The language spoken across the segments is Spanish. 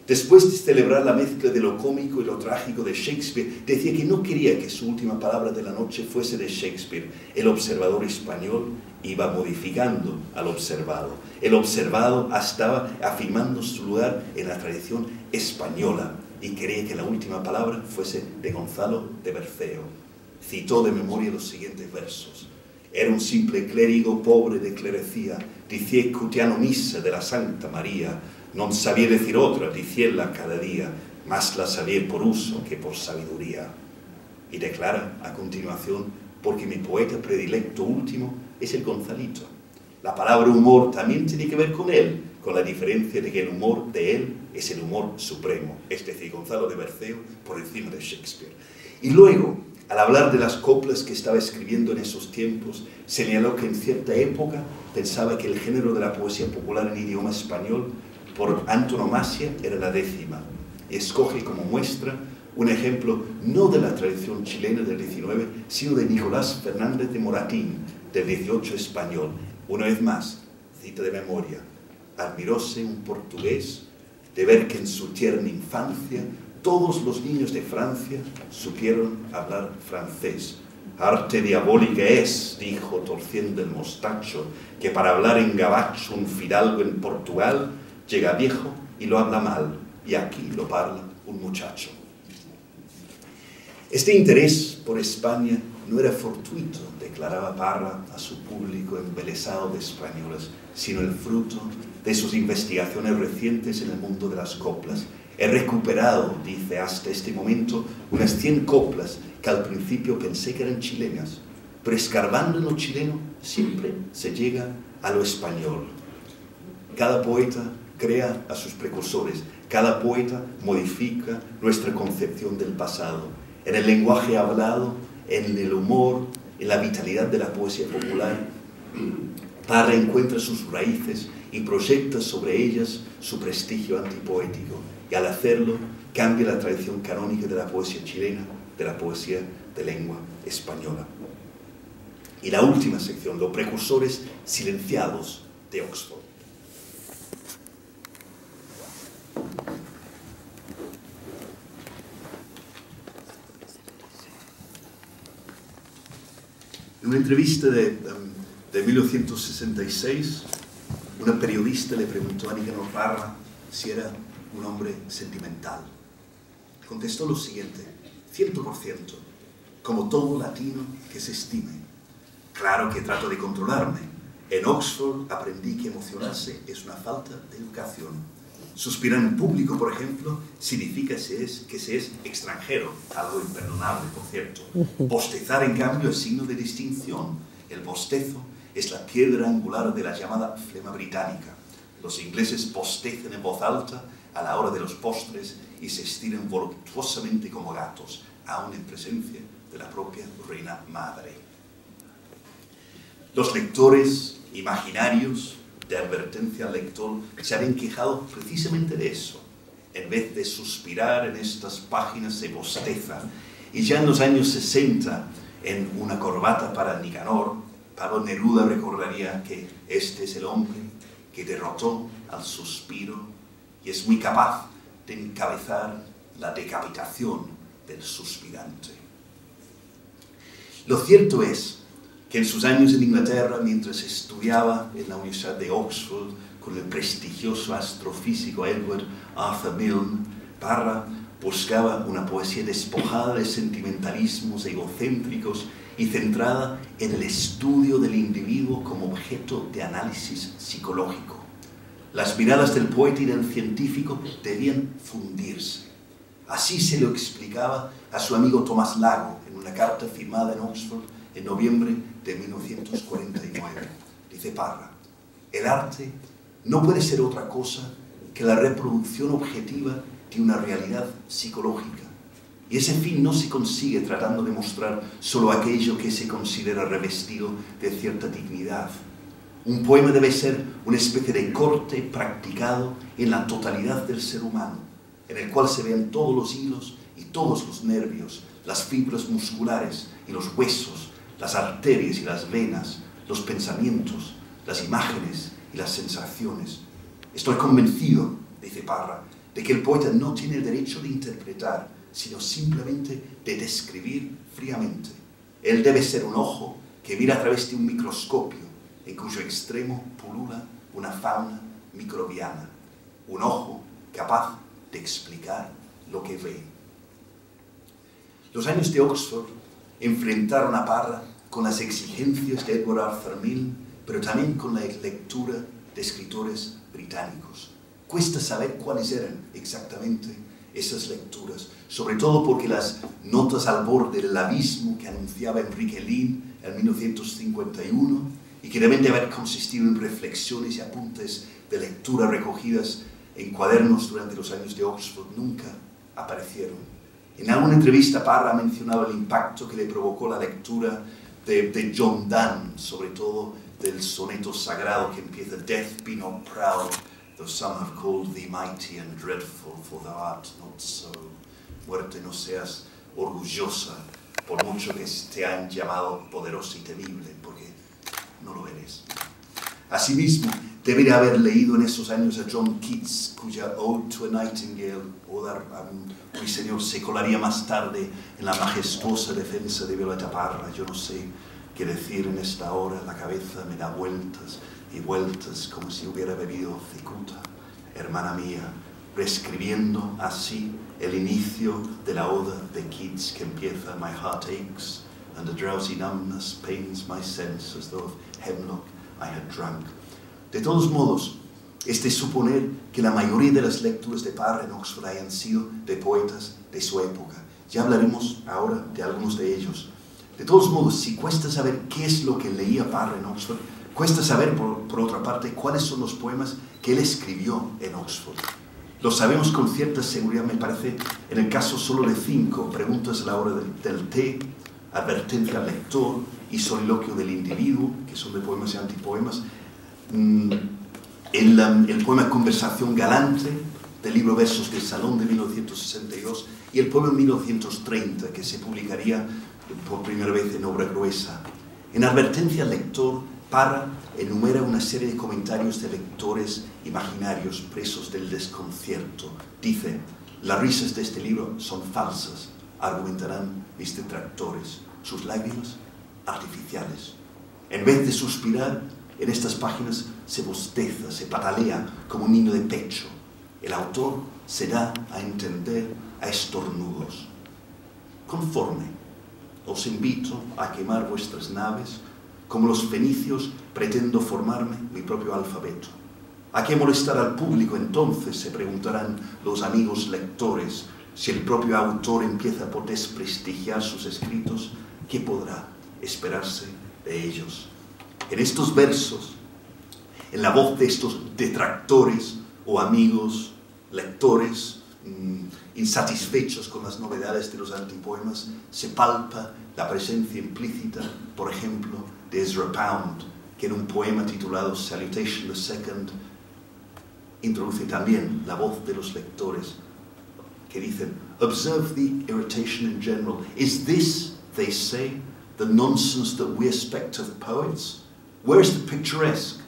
Después de celebrar la mezcla de lo cómico y lo trágico de Shakespeare, decía que no quería que su última palabra de la noche fuese de Shakespeare. El observador español iba modificando al observado. El observado estaba afirmando su lugar en la tradición española y quería que la última palabra fuese de Gonzalo de Berceo. Citó de memoria los siguientes versos. Era un simple clérigo pobre de clerecía, dicía cutiano misa de la Santa María, non sabía decir otra, diciella cada día, más la sabía por uso que por sabiduría. Y declara a continuación, porque mi poeta predilecto último es el Gonzalito. La palabra humor también tiene que ver con él, con la diferencia de que el humor de él es el humor supremo, es decir, Gonzalo de Berceo por encima de Shakespeare. Y luego, al hablar de las coplas que estaba escribiendo en esos tiempos, señaló que en cierta época pensaba que el género de la poesía popular en idioma español por antonomasia era la décima, y escoge como muestra un ejemplo no de la tradición chilena del 19, sino de Nicolás Fernández de Moratín, del 18 español. Una vez más, cita de memoria, admiróse un portugués de ver que en su tierna infancia todos los niños de Francia supieron hablar francés. Arte diabólica es, dijo torciendo el mostacho, que para hablar en gabacho un fidalgo en Portugal llega viejo y lo habla mal, y aquí lo parla un muchacho. Este interés por España no era fortuito, declaraba Parra a su público embelesado de españoles, sino el fruto de sus investigaciones recientes en el mundo de las coplas. He recuperado, dice, hasta este momento, unas 100 coplas que al principio pensé que eran chilenas, pero escarbando en lo chileno siempre se llega a lo español. Cada poeta crea a sus precursores, cada poeta modifica nuestra concepción del pasado. En el lenguaje hablado, en el humor, en la vitalidad de la poesía popular, Parra encuentra sus raíces y proyecta sobre ellas su prestigio antipoético. Y al hacerlo, cambia la tradición canónica de la poesía chilena, de la poesía de lengua española. Y la última sección, los precursores silenciados de Oxford. En una entrevista de 1966, una periodista le preguntó a Nicanor Parra si era un hombre sentimental. Contestó lo siguiente: 100%, como todo latino que se estime. Claro que trato de controlarme. En Oxford aprendí que emocionarse es una falta de educación. Suspirar en público, por ejemplo, significa que se es extranjero, algo imperdonable, por cierto. Bostezar, en cambio, es signo de distinción. El bostezo es la piedra angular de la llamada flema británica. Los ingleses bostezan en voz alta a la hora de los postres y se estiran voluptuosamente como gatos, aún en presencia de la propia reina madre. Los lectores imaginarios de advertencia al lector se habían quejado precisamente de eso. En vez de suspirar en estas páginas se bosteza. Y ya en los años 60, en Una corbata para Nicanor, Pablo Neruda recordaría que este es el hombre que derrotó al suspiro y es muy capaz de encabezar la decapitación del suspirante. Lo cierto es que en sus años en Inglaterra, mientras estudiaba en la Universidad de Oxford con el prestigioso astrofísico Edward Arthur Milne, Parra buscaba una poesía despojada de sentimentalismos egocéntricos y centrada en el estudio del individuo como objeto de análisis psicológico. Las miradas del poeta y del científico debían fundirse. Así se lo explicaba a su amigo Tomás Lago en una carta firmada en Oxford en noviembre de 1949. Dice Parra: el arte no puede ser otra cosa que la reproducción objetiva de una realidad psicológica. Y ese fin no se consigue tratando de mostrar solo aquello que se considera revestido de cierta dignidad. Un poema debe ser una especie de corte practicado en la totalidad del ser humano, en el cual se vean todos los hilos y todos los nervios, las fibras musculares y los huesos, las arterias y las venas, los pensamientos, las imágenes y las sensaciones. Estoy convencido, dice Parra, de que el poeta no tiene el derecho de interpretar, sino simplemente de describir fríamente. Él debe ser un ojo que mira a través de un microscopio, en cuyo extremo pulula una fauna microbiana. Un ojo capaz de explicar lo que ve. Los años de Oxford enfrentaron a Parra con las exigencias de Edward Arthur Milne, pero también con la lectura de escritores británicos. Cuesta saber cuáles eran exactamente esas lecturas, sobre todo porque las notas al borde del abismo que anunciaba Enrique Lin en 1951 y que deben de haber consistido en reflexiones y apuntes de lectura recogidas en cuadernos durante los años de Oxford nunca aparecieron. En alguna entrevista Parra ha mencionado el impacto que le provocó la lectura de John Donne, sobre todo del soneto sagrado que empieza Death be not proud, though some have called thee mighty and dreadful, for thou art not so. Muerte, no seas orgullosa, por mucho que te han llamado poderosa y temible, porque no lo eres. Asimismo, debe de haber leído en esos años a John Keats, cuya Ode to a Nightingale, Oda a un ruiseñor, se colaría más tarde en la majestuosa defensa de Violeta Parra. Yo no sé qué decir en esta hora, la cabeza me da vueltas y vueltas como si hubiera bebido cicuta. Hermana mía, reescribiendo así el inicio de la oda de Keats que empieza My heart aches and a drowsy numbness pains my sense as though of hemlock I had drunk. De todos modos, es de suponer que la mayoría de las lecturas de Parra en Oxford hayan sido de poetas de su época. Ya hablaremos ahora de algunos de ellos. De todos modos, si cuesta saber qué es lo que leía Parra en Oxford, cuesta saber, por otra parte, cuáles son los poemas que él escribió en Oxford. Lo sabemos con cierta seguridad, me parece, en el caso solo de 5, Preguntas a la hora del té, Advertencia al lector y Soliloquio del individuo, que son de poemas y antipoemas. El poema Conversación galante, del libro Versos del Salón de 1962, y el poema 1930, que se publicaría por primera vez en obra gruesa. En Advertencia al lector, Parra enumera una serie de comentarios de lectores imaginarios presos del desconcierto. Dice: las risas de este libro son falsas, argumentarán mis detractores, sus lágrimas artificiales. En vez de suspirar, en estas páginas se bosteza, se patalea como un niño de pecho. El autor se da a entender a estornudos. Conforme, os invito a quemar vuestras naves, como los fenicios pretendo formarme mi propio alfabeto. ¿A qué molestar al público entonces?, se preguntarán los amigos lectores. Si el propio autor empieza por desprestigiar sus escritos, ¿qué podrá esperarse de ellos? En estos versos, en la voz de estos detractores o amigos lectores insatisfechos con las novedades de los antipoemas, se palpa la presencia implícita, por ejemplo, de Ezra Pound, que en un poema titulado Salutation II introduce también la voz de los lectores, que dicen: observe the irritation in general. Is this, they say, the nonsense that we expect of poets? Where's the picturesque?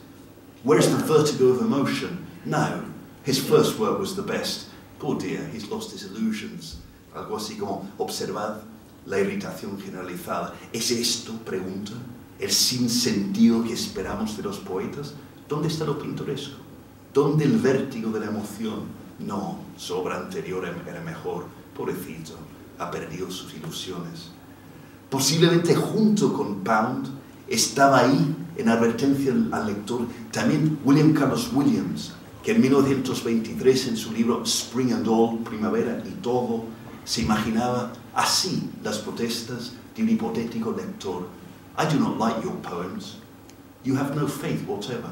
Where's the vertigo of emotion? No, his first work was the best. Poor dear, he's lost his illusions. Algo así como: observad la irritación generalizada. ¿Es esto, pregunta, el sinsentido que esperamos de los poetas? ¿Dónde está lo pintoresco? ¿Dónde el vértigo de la emoción? No, su obra anterior era mejor. Pobrecito, ha perdido sus ilusiones. Posiblemente junto con Pound estaba ahí, en Advertencia al lector, también William Carlos Williams, que en 1923 en su libro Spring and All, Primavera y Todo, se imaginaba así las protestas de un hipotético lector: I do not like your poems. You have no faith whatever.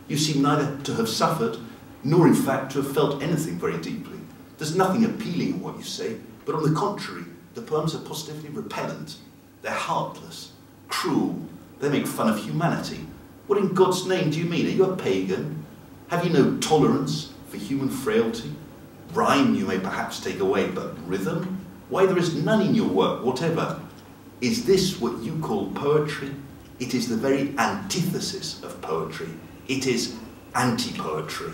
You seem neither to have suffered, nor in fact to have felt anything very deeply. There's nothing appealing in what you say, but on the contrary, the poems are positively repellent. They're heartless, cruel. They make fun of humanity. What in God's name do you mean? Are you a pagan? Have you no tolerance for human frailty? Rhyme you may perhaps take away, but rhythm? Why, there is none in your work whatever. Is this what you call poetry? It is the very antithesis of poetry. It is anti-poetry.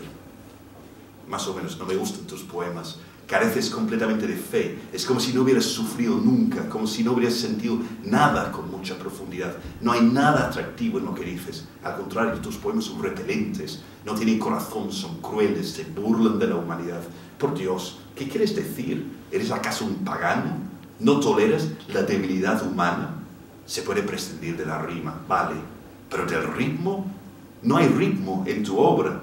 más o menos, no me gustan tus poemas. Careces completamente de fe. Es como si no hubieras sufrido nunca, como si no hubieras sentido nada con mucha profundidad. No hay nada atractivo en lo que dices. Al contrario, tus poemas son repelentes, no tienen corazón, son crueles, se burlan de la humanidad. Por Dios, ¿qué quieres decir? ¿Eres acaso un pagano? ¿No toleras la debilidad humana? Se puede prescindir de la rima, vale, pero del ritmo, no hay ritmo en tu obra.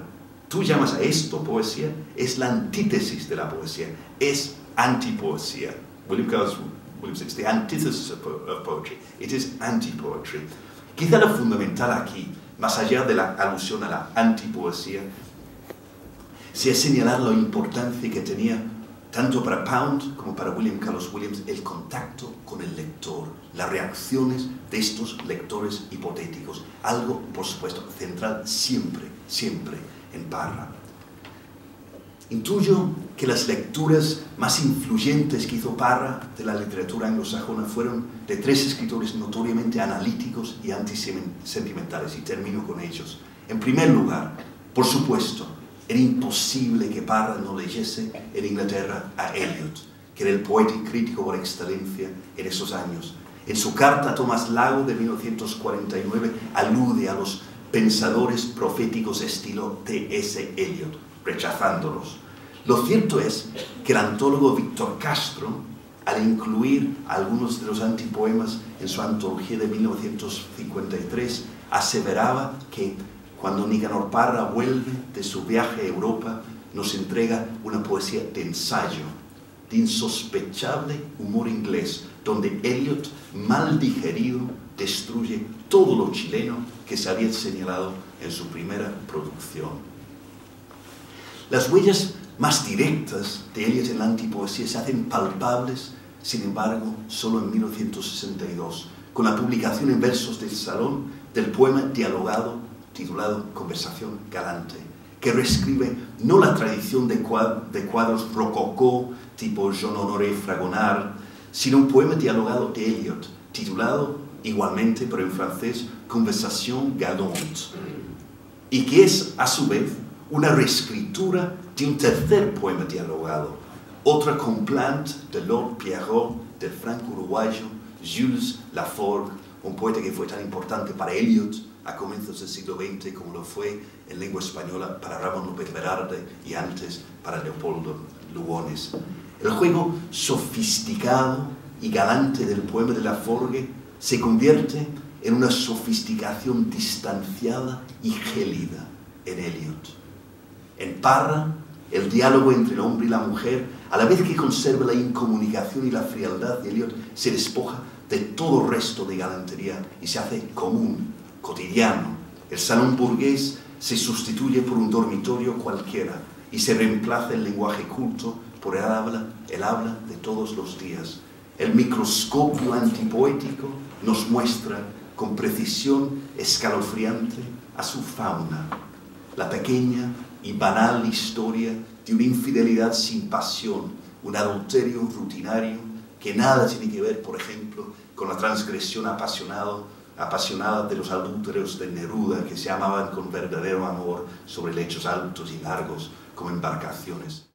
Tú llamas a esto poesía, es la antítesis de la poesía, es antipoesía. William Carlos Williams says, the antithesis of poetry, it is anti-poetry. Quizá lo fundamental aquí, más allá de la alusión a la antipoesía, sea señalar la importancia que tenía tanto para Pound como para William Carlos Williams el contacto con el lector, las reacciones de estos lectores hipotéticos, algo, por supuesto, central siempre, siempre en Parra. Intuyo que las lecturas más influyentes que hizo Parra de la literatura anglosajona fueron de tres escritores notoriamente analíticos y antisentimentales, y termino con ellos. En primer lugar, por supuesto, era imposible que Parra no leyese en Inglaterra a Eliot, que era el poeta y crítico por excelencia en esos años. En su carta a Tomás Lago de 1949 alude a los pensadores proféticos estilo T.S. Eliot, rechazándolos. Lo cierto es que el antólogo Víctor Castro, al incluir algunos de los antipoemas en su antología de 1953, aseveraba que cuando Nicanor Parra vuelve de su viaje a Europa, nos entrega una poesía de ensayo, de insospechable humor inglés, donde Eliot, mal digerido, destruye todo lo chileno que se había señalado en su primera producción. Las huellas más directas de Eliot en la antipoesía se hacen palpables, sin embargo, solo en 1962, con la publicación en versos del Salón del poema dialogado titulado Conversación Galante, que reescribe no la tradición de cuadros rococó tipo Jean-Honoré Fragonard, sino un poema dialogado de Eliot, titulado igualmente, pero en francés, Conversation Galante, y que es, a su vez, una reescritura de un tercer poema dialogado, Otra complainte de Lord Pierrot, del franco-uruguayo Jules Laforgue, un poeta que fue tan importante para Eliot a comienzos del siglo XX como lo fue en lengua española para Ramón López Velarde y antes para Leopoldo Lugones. El juego sofisticado y galante del poema de Laforgue se convierte en una sofisticación distanciada y gélida en Eliot. En Parra, el diálogo entre el hombre y la mujer, a la vez que conserva la incomunicación y la frialdad de Eliot, se despoja de todo resto de galantería y se hace común, cotidiano. El salón burgués se sustituye por un dormitorio cualquiera y se reemplaza el lenguaje culto por el habla de todos los días. El microscopio antipoético nos muestra con precisión escalofriante a su fauna, la pequeña y banal historia de una infidelidad sin pasión, un adulterio rutinario que nada tiene que ver, por ejemplo, con la transgresión apasionada de los adúlteros de Neruda, que se amaban con verdadero amor sobre lechos altos y largos como embarcaciones.